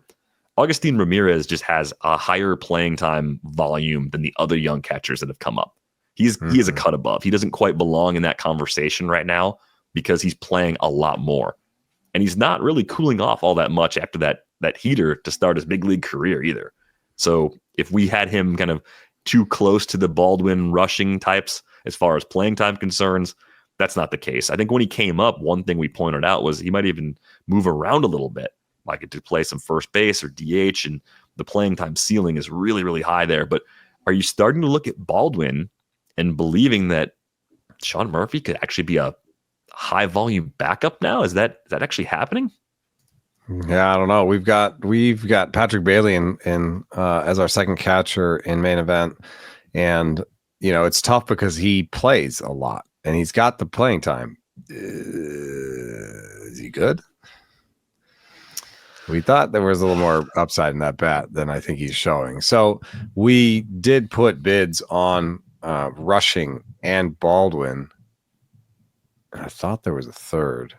Agustin Ramirez just has a higher playing time volume than the other young catchers that have come up. He is a cut above. He doesn't quite belong in that conversation right now because he's playing a lot more. And he's not really cooling off all that much after that heater to start his big league career either. So if we had him kind of too close to the Baldwin rushing types as far as playing time concerns, that's not the case. I think when he came up, one thing we pointed out was he might even move around a little bit, like to play some first base or DH, and the playing time ceiling is really, really high there. But are you starting to look at Baldwin and believing that Sean Murphy could actually be a high volume backup now? Is that actually happening? Yeah, I don't know. We've got Patrick Bailey in as our second catcher in main event, and it's tough because he plays a lot and he's got the playing time. Is he good? We thought there was a little more upside in that bat than I think he's showing. So we did put bids on Rushing and Baldwin. I thought there was a third,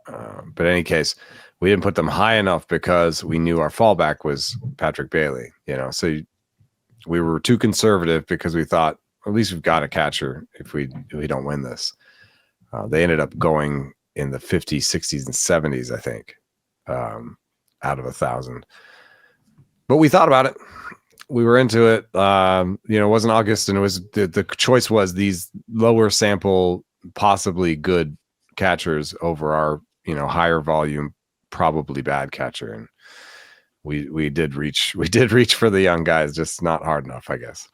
but in any case, we didn't put them high enough because we knew our fallback was Patrick Bailey. So we were too conservative because we thought at least we've got a catcher if we don't win this. They ended up going in the 50s, 60s, and 70s, I think, out of 1,000. But we thought about it. We were into it. It wasn't August, and it was the choice was these lower sample, possibly good catchers over our higher volume, probably bad catcher, and we did reach for the young guys, just not hard enough, I guess.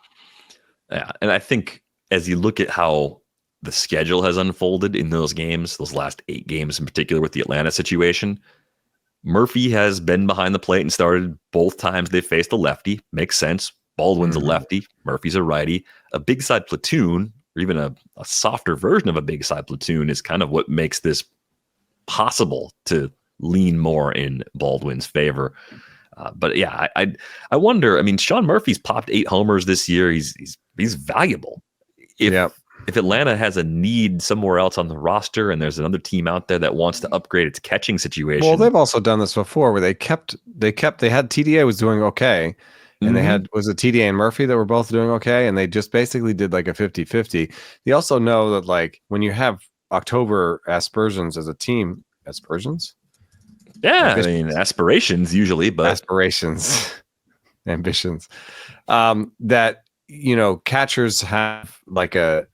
Yeah, and I think as you look at how the schedule has unfolded in those games, those last 8 games in particular with the Atlanta situation, Murphy has been behind the plate and started both times they faced a lefty. Makes sense. Baldwin's a lefty, Murphy's a righty. A big side platoon, or even a softer version of a big side platoon, is kind of what makes this possible to lean more in Baldwin's favor. But yeah, I wonder. I mean, Sean Murphy's popped 8 homers this year. He's valuable. If Atlanta has a need somewhere else on the roster, and there's another team out there that wants to upgrade its catching situation. Well, they've also done this before, where they had TDA was doing okay, and they had TDA and Murphy that were both doing okay, and they just basically did like a 50-50. They also know that like when you have October aspersions as a team, aspersions. Yeah, I mean aspirations usually, but ambitions. That catchers have like a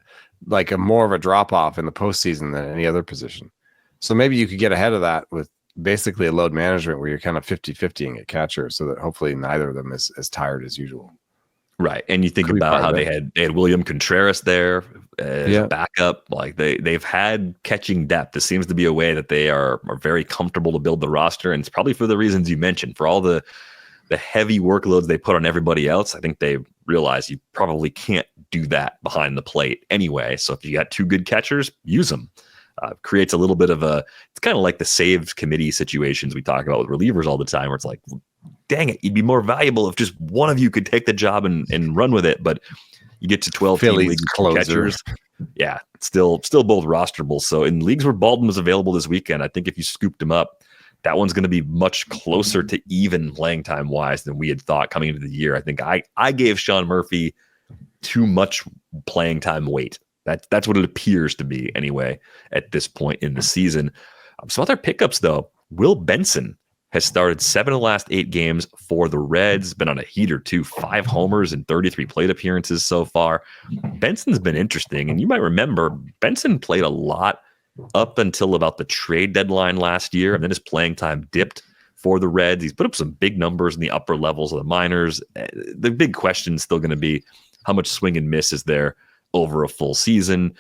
more of a drop off in the postseason than any other position. So maybe you could get ahead of that with basically a load management where you're kind of 50-50ing at catcher, so that hopefully neither of them is as tired as usual. Right, and you think about how they had William Contreras there as backup. Like they've had catching depth. This seems to be a way that they are very comfortable to build the roster, and it's probably for the reasons you mentioned. For all the heavy workloads they put on everybody else, I think they realize you probably can't do that behind the plate anyway. So if you got 2 good catchers, use them. Creates a little bit of it's kind of like the saves committee situations we talk about with relievers all the time, where it's like, dang it, you'd be more valuable if just one of you could take the job and run with it. But you get to 12 league catchers. Yeah, still both rosterable. So in leagues where Baldwin was available this weekend, I think if you scooped him up, that one's going to be much closer to even playing time wise than we had thought coming into the year. I think I gave Sean Murphy too much playing time weight. That's what it appears to be anyway at this point in the season. Some other pickups though. Will Benson has started 7 of the last 8 games for the Reds. Been on a heater too. 5 homers and 33 plate appearances so far. Benson's been interesting, and you might remember Benson played a lot up until about the trade deadline last year, and then his playing time dipped for the Reds. He's put up some big numbers in the upper levels of the minors. The big question is still going to be how much swing and miss is there over a full season.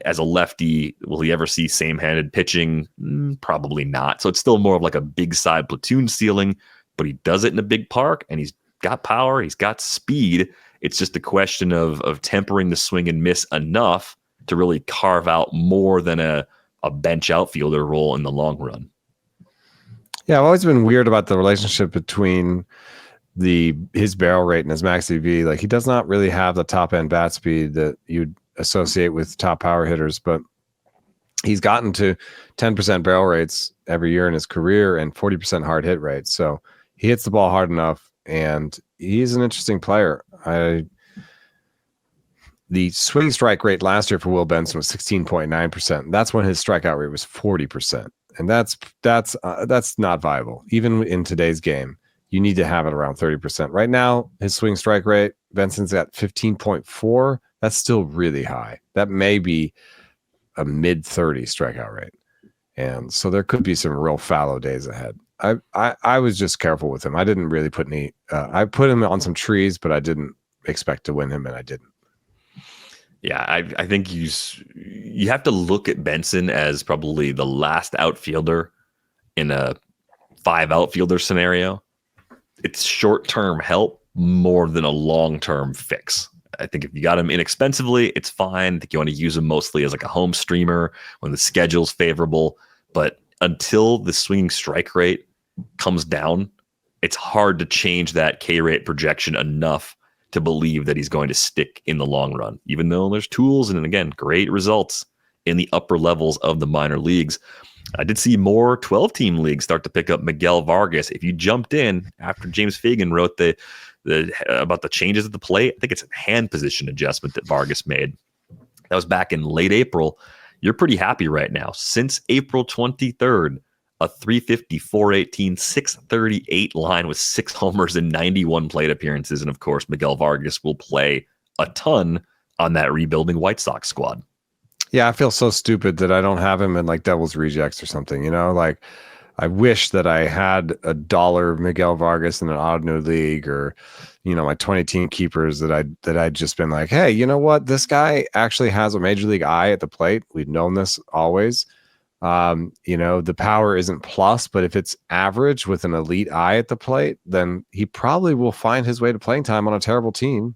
As a lefty, will he ever see same-handed pitching? Probably not. So it's still more of like a big side platoon ceiling, but he does it in a big park, and he's got power, he's got speed. It's just a question of tempering the swing and miss enough to really carve out more than a bench outfielder role in the long run. Yeah, I've always been weird about the relationship between his barrel rate and his max EV. Like, he does not really have the top end bat speed that you'd associate with top power hitters, but he's gotten to 10% barrel rates every year in his career and 40% hard hit rates. So he hits the ball hard enough, and he's an interesting player. The swing strike rate last year for Will Benson was 16.9%. That's when his strikeout rate was 40%. And that's not viable. Even in today's game, you need to have it around 30%. Right now, his swing strike rate, Benson's at 15.4. That's still really high. That may be a mid-30 strikeout rate. And so there could be some real fallow days ahead. I was just careful with him. I didn't really put any I put him on some trees, but I didn't expect to win him, and I didn't. Yeah, I think you have to look at Benson as probably the last outfielder in a 5 outfielder scenario. It's short-term help more than a long-term fix. I think if you got him inexpensively, it's fine. I think you want to use him mostly as like a home streamer when the schedule's favorable. But until the swinging strike rate comes down, it's hard to change that K rate projection enough to believe that he's going to stick in the long run, even though there's tools and, again, great results in the upper levels of the minor leagues. I did see more 12-team leagues start to pick up Miguel Vargas. If you jumped in after James Fagan wrote the about the changes at the plate, I think it's a hand position adjustment that Vargas made. That was back in late April. You're pretty happy right now. Since April 23rd, a 350, 418, 638 line with 6 homers and 91 plate appearances. And of course, Miguel Vargas will play a ton on that rebuilding White Sox squad. Yeah, I feel so stupid that I don't have him in like Devil's Rejects or something, like I wish that I had $1 Miguel Vargas in an odd new league, or, my 20-team keepers that I'd just been like, hey, you know what? This guy actually has a major league eye at the plate. We've known this always. The power isn't plus, but if it's average with an elite eye at the plate, then he probably will find his way to playing time on a terrible team.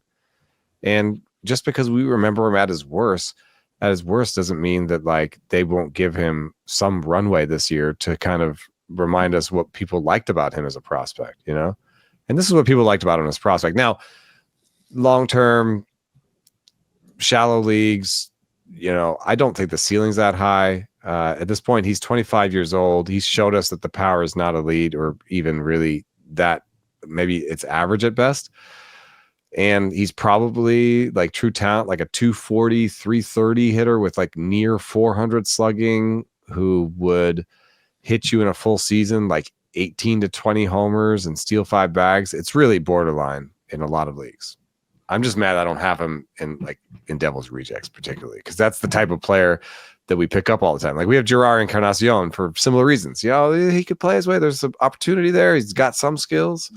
And just because we remember him at his worst doesn't mean that like they won't give him some runway this year to kind of remind us what people liked about him as a prospect, And this is what people liked about him as a prospect. Now, long-term, shallow leagues, I don't think the ceiling's that high. At this point, he's 25 years old. He's showed us that the power is not elite or even really that. Maybe it's average at best. And he's probably like true talent, like a 240, 330 hitter with like near 400 slugging, who would hit you in a full season, like 18 to 20 homers and steal 5 bags. It's really borderline in a lot of leagues. I'm just mad I don't have him in Devil's Rejects particularly, because that's the type of player that we pick up all the time. Like we have Gerard Encarnacion for similar reasons. He could play his way. There's some opportunity there. He's got some skills.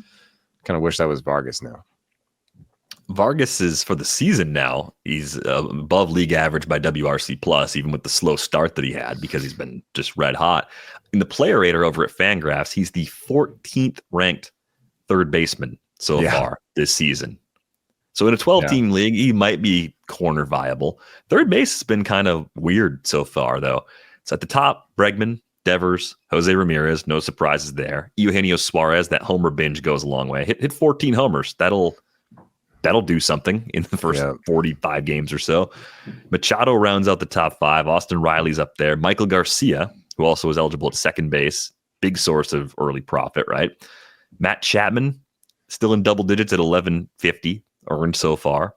Kind of wish that was Vargas now. Vargas is, for the season now, he's above league average by WRC plus, even with the slow start that he had, because he's been just red hot. In the player rater over at Fangraphs, he's the 14th ranked third baseman so far this season. So in a 12-team league, he might be corner viable. Third base has been kind of weird so far, though. So at the top, Bregman, Devers, Jose Ramirez, no surprises there. Eugenio Suarez, that homer binge goes a long way. Hit 14 homers. That'll do something in the first 45 games or so. Machado rounds out the top 5. Austin Riley's up there. Michael Garcia, who also was eligible at second base, big source of early profit, right? Matt Chapman, still in double digits at 1150 earned so far.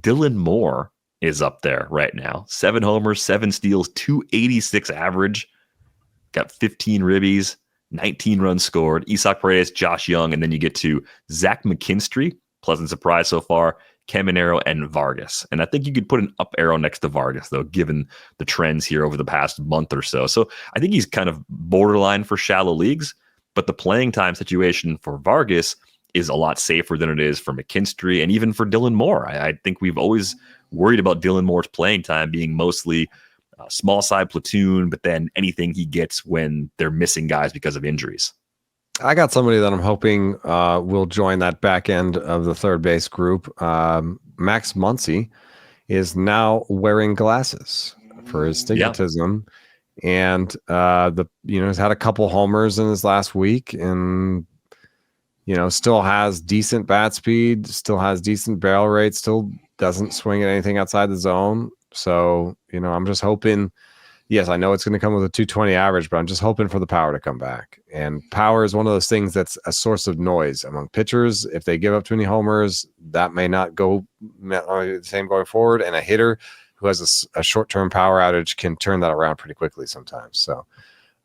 Dylan Moore is up there right now. 7 homers, 7 steals, 286 average. Got 15 ribbies, 19 runs scored. Isaac Paredes, Josh Young, and then you get to Zach McKinstry. Pleasant surprise so far. Caminero and Vargas. And I think you could put an up arrow next to Vargas, though, given the trends here over the past month or so. So I think he's kind of borderline for shallow leagues, but the playing time situation for Vargas is a lot safer than it is for McKinstry and even for Dylan Moore. I think we've always worried about Dylan Moore's playing time being mostly small side platoon, but then anything he gets when they're missing guys because of injuries. I got somebody that I'm hoping will join that back end of the third base group. Max Muncy is now wearing glasses for his stigmatism, and he's had a couple homers in his last week, and still has decent bat speed, still has decent barrel rate, still doesn't swing at anything outside the zone. So I'm just hoping yes, I know it's going to come with a 220 average, but I'm just hoping for the power to come back. And power is one of those things that's a source of noise among pitchers. If they give up too many homers, that may not go the same going forward. And a hitter who has a short-term power outage can turn that around pretty quickly sometimes. So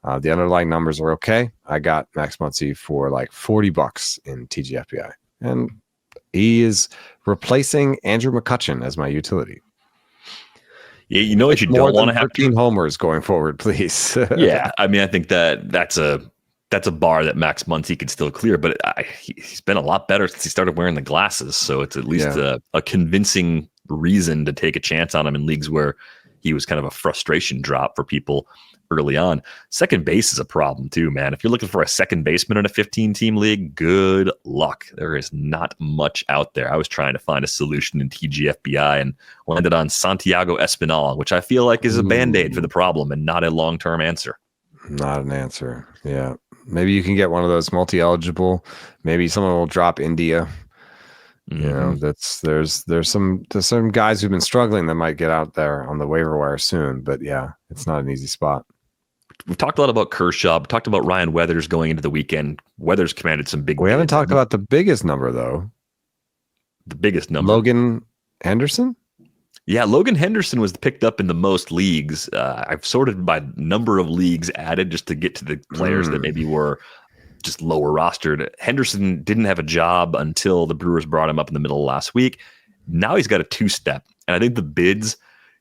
the underlying numbers are okay. I got Max Muncy for like $40 in TGFBI. And he is replacing Andrew McCutchen as my utility. Yeah, you know what you don't want to have 13 homers going forward, please. Yeah, I mean, I think that's a bar that Max Muncy can still clear, but he's been a lot better since he started wearing the glasses. So it's at least a convincing reason to take a chance on him in leagues where he was kind of a frustration drop for people early on. Second base is a problem too, man. If you're looking for a second baseman in a 15-team league, good luck. There is not much out there. I was trying to find a solution in TGFBI and landed on Santiago Espinal, which I feel like is a Band-Aid for the problem and not a long-term answer. Not an answer. Yeah. Maybe you can get one of those multi-eligible. Maybe someone will drop India. Mm-hmm. You know, there's some guys who've been struggling that might get out there on the waiver wire soon, but yeah, it's not an easy spot. We've talked a lot about Kershaw. We talked about Ryan Weathers going into the weekend. Weathers commanded some big. We haven't talked about the biggest number though. The biggest number. Logan Henderson. Yeah, Logan Henderson was picked up in the most leagues. I've sorted by number of leagues added just to get to the players that maybe were just lower rostered. Henderson didn't have a job until the Brewers brought him up in the middle of last week. Now he's got a 2-step. And I think the bids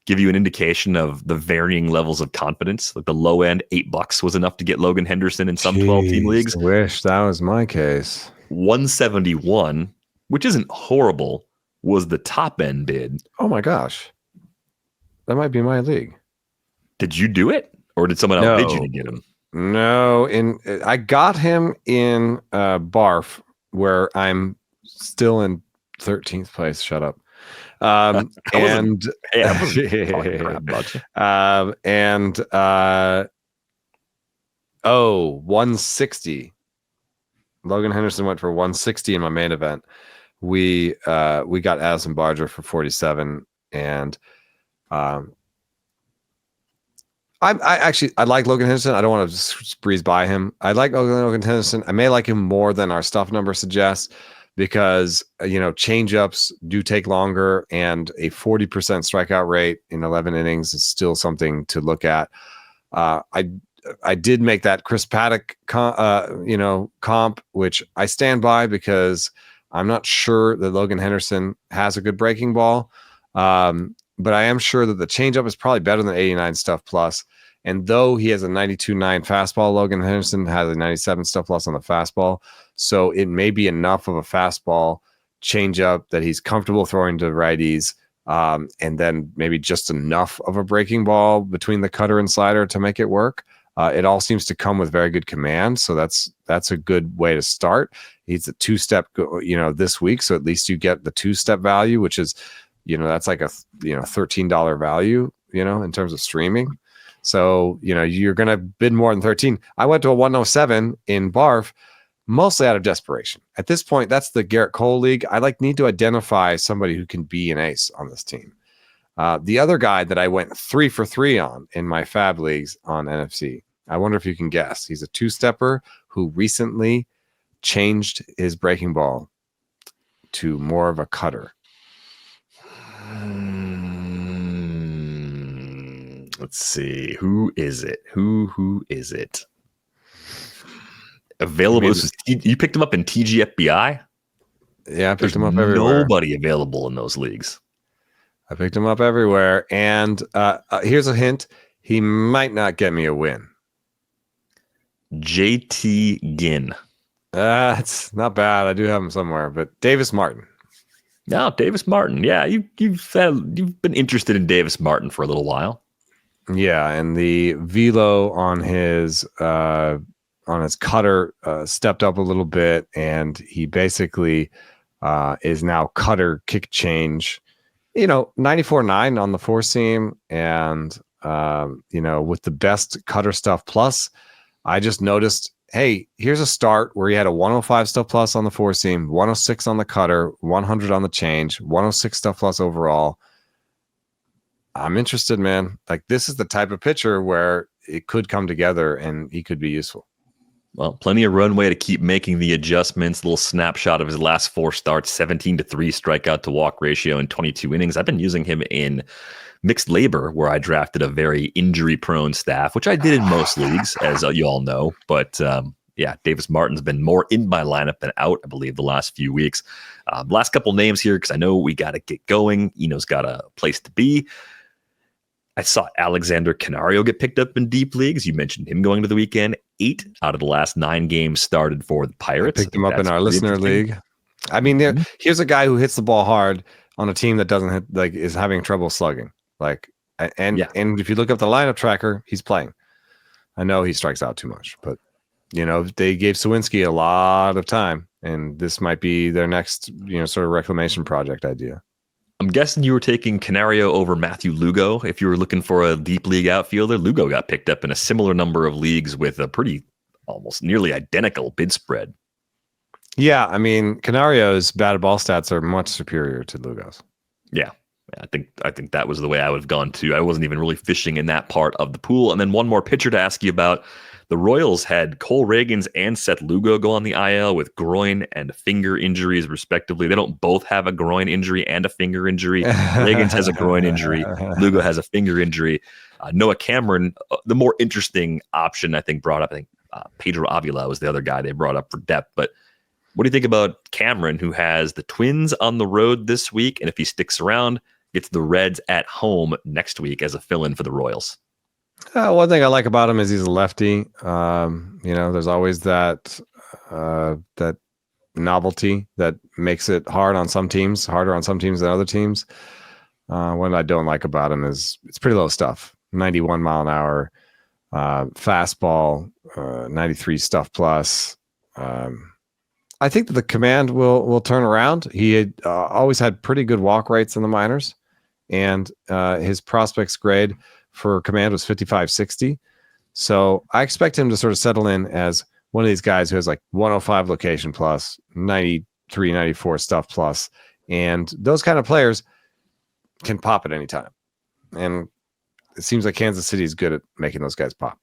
give you an indication of the varying levels of confidence. Like the low end, $8 was enough to get Logan Henderson in some 12-team leagues. I wish that was my case. 171, which isn't horrible, was the top end bid. Oh my gosh. That might be my league. Did you do it? Or did someone else bid you to get him? No, I got him in Barf, where I'm still in 13th place. Shut up. And 160. Logan Henderson went for 160 in my main event. We got Addison Barger for 47, and I like Logan Henderson. I don't want to just breeze by him. I like Logan Henderson. I may like him more than our stuff number suggests because, change-ups do take longer, and a 40% strikeout rate in 11 innings is still something to look at. I did make that Chris Paddock comp, which I stand by because I'm not sure that Logan Henderson has a good breaking ball. But I am sure that the changeup is probably better than 89 stuff plus. And though he has a 92.9 fastball, Logan Henderson has a 97 stuff plus on the fastball. So it may be enough of a fastball changeup that he's comfortable throwing to righties. And then maybe just enough of a breaking ball between the cutter and slider to make it work. It all seems to come with very good command. So that's a good way to start. He's a 2-step, this week. So at least you get the 2-step value, which is, that's like a $13 value, in terms of streaming. So, you're going to bid more than 13. I went to a 107 in Barf, mostly out of desperation. At this point, that's the Garrett Cole league. I need to identify somebody who can be an ace on this team. The other guy that I went 3 for 3 on in my Fab leagues on NFC, I wonder if you can guess. He's a 2-stepper who recently changed his breaking ball to more of a cutter. Let's see. Who is it? Who is it? Available. You picked him up in TGFBI? Yeah, I picked him up everywhere. Nobody available in those leagues. I picked him up everywhere. And here's a hint. He might not get me a win. JT Ginn. It's not bad. I do have him somewhere. But Davis Martin. No, Davis Martin. Yeah, you've been interested in Davis Martin for a little while. Yeah, and the velo on his cutter stepped up a little bit, and he basically is now cutter kick change. 94.9 on the 4-seam, and with the best cutter stuff plus. I just noticed, hey, here's a start where he had a 105 stuff plus on the 4-seam, 106 on the cutter, 100 on the change, 106 stuff plus overall. I'm interested, man. Like, this is the type of pitcher where it could come together and he could be useful. Well, plenty of runway to keep making the adjustments. A little snapshot of his last 4 starts, 17-3 strikeout to walk ratio in 22 innings. I've been using him in mixed labor, where I drafted a very injury-prone staff, which I did in most leagues, as you all know. But yeah, Davis Martin's been more in my lineup than out, I believe, the last few weeks. Last couple names here, because I know we got to get going. Eno's got a place to be. I saw Alexander Canario get picked up in deep leagues. You mentioned him going to the weekend. 8 out of the last 9 games started for the Pirates. I picked him up in our listener league. I mean, here's a guy who hits the ball hard on a team that doesn't hit, like, is having trouble slugging. Like, and if you look up the lineup tracker, he's playing. I know he strikes out too much, but they gave Sawinski a lot of time, and this might be their next, sort of reclamation project idea. I'm guessing you were taking Canario over Matthew Lugo. If you were looking for a deep league outfielder, Lugo got picked up in a similar number of leagues with a pretty almost nearly identical bid spread. Yeah, I mean, Canario's batted ball stats are much superior to Lugo's. Yeah, I think that was the way I would have gone too. I wasn't even really fishing in that part of the pool. And then one more pitcher to ask you about. The Royals had Cole Reagans and Seth Lugo go on the IL with groin and finger injuries, respectively. They don't both have a groin injury and a finger injury. Reagans has a groin injury. Lugo has a finger injury. Noah Cameron, the more interesting option, I think, brought up. I think Pedro Avila was the other guy they brought up for depth. But what do you think about Cameron, who has the Twins on the road this week? And if he sticks around, gets the Reds at home next week as a fill-in for the Royals? One thing I like about him is he's a lefty. There's always that novelty that makes it harder on some teams than other teams. What I don't like about him is it's pretty low stuff. 91 mile an hour fastball, 93 stuff plus. I think that the command will turn around. He had always had pretty good walk rates in the minors, and his prospects grade for command was 55-60. So I expect him to sort of settle in as one of these guys who has like 105 location plus, 93, 94 stuff plus. And those kind of players can pop at any time. And it seems like Kansas City is good at making those guys pop.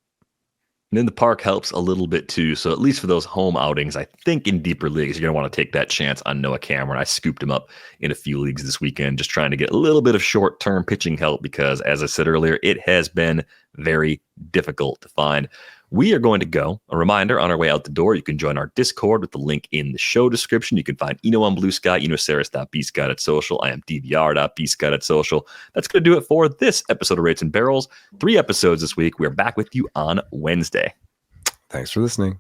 And then the park helps a little bit too. So at least for those home outings, I think in deeper leagues, you're going to want to take that chance on Noah Cameron. I scooped him up in a few leagues this weekend, just trying to get a little bit of short-term pitching help because, as I said earlier, it has been very difficult to find. We are going to go. A reminder, on our way out the door, you can join our Discord with the link in the show description. You can find Eno on Bluesky, enosaris.bscott@social. I am dvr.bscott@social. That's going to do it for this episode of Rates and Barrels. 3 episodes this week. We're back with you on Wednesday. Thanks for listening.